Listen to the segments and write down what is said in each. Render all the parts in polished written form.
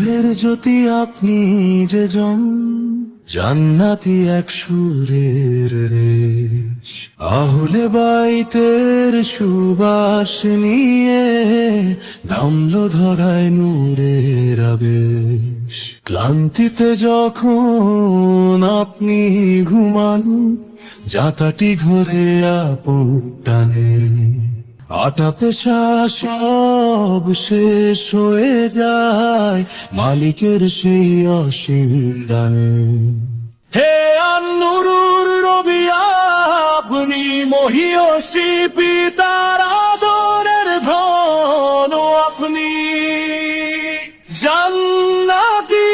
নূরের জ্যোতি আপনি যে জন, জান্নাতি এক সুরের রেশ। আহলে বাইতের সুবাস নিয়ে নামলো ধরায় নূরের আবেশ। ক্লান্তিতে যখন আপনি ঘুমান, যাতাটি ঘরে আপন টানে। আটা পেশা সব শেষ হয়ে যায় মালিকের সেই অসীম দানে। হে আন-নুরুর রবি আপনি মহিয়সী, পিতার আদরের ধন আপনি। জান্নাতি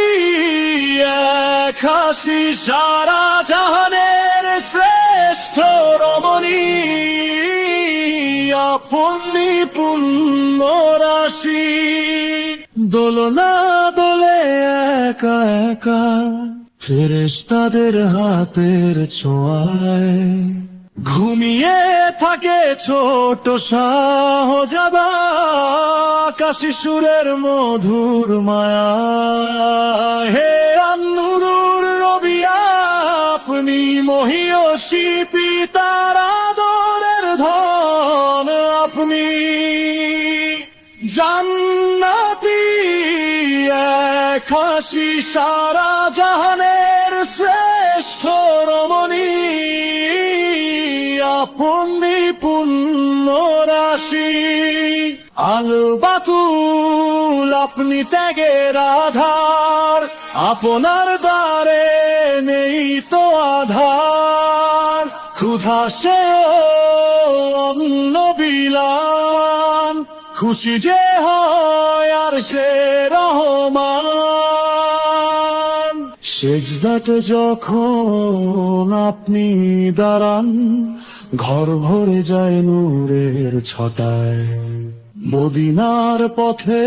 এক হাসি সারা জাহানের শ্রেষ্ঠ রমণী। আপনি পুণ্য রাশি, দোলনা দোলে একা একা ফেরেশতাদের হাতের ছোঁয়ায়। ঘুমিয়ে থাকে ছোট শাহজাদা আকাশী সুরের মধুর মায়া। হে আন-নুরুর রবি আপনি মহিয়সী, পিতার আদরের ধন আপনি। জান্নাতি এক হাসি সারা জাহানের শ্রেষ্ঠ রমণী। আপনি পুণ্য রাশি, আল বাতুল আপনি ত্যাগের আধার। আপনার দ্বারে নেই তো আধার, ক্ষুধা সে অন্ন বিলান। খুশি যে হয় আর সে রহমান। সেজদাতে যখন আপনি দাঁড়ান, ঘর ভরে যায় নূরের ছটায়। মদিনার পথে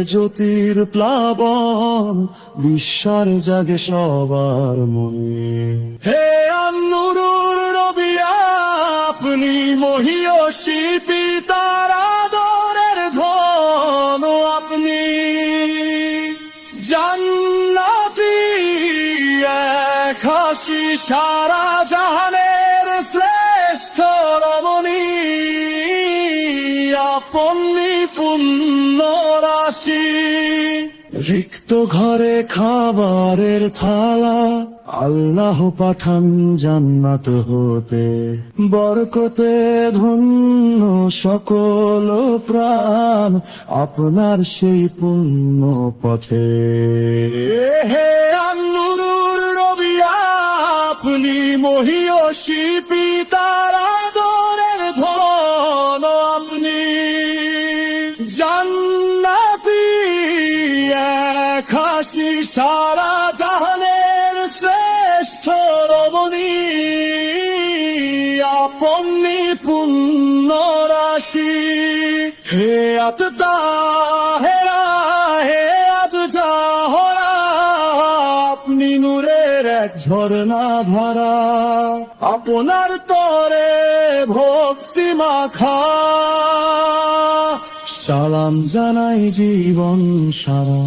জ্যোতির প্লাবন, বিশ্বাস জাগে সবার মনে। হে আন-নুরুর রবি আপনি মহিয়সী, পিতার আদরের ধন আপনি। জান্নাতি এক হাসি সারা জাহানের শ্রেষ্ঠ রমণী। আপনি পুণ্য রাশি, রিক্ত ঘরে খাবারের থালা আল্লাহ পাঠান জান্নাত হতে। বরকতে ধন্য সকল প্রাণ আপনার সেই পুণ্য পথে। হে আন-নুরুর রবি আপনি মহিয়সী, পিতার আদরের ধন আপনি। জান্নাতি এক হাসি সারা জাহানের শ্রেষ্ঠ রমণী। আপনি পুণ্য রাশি, হে আত-তাহেরা হে আত-তাহরা আপনি নূরের এক ঝরনা ধারা। আপনার তরে ভক্তি মাখা সালাম জানাই জীবন সারা।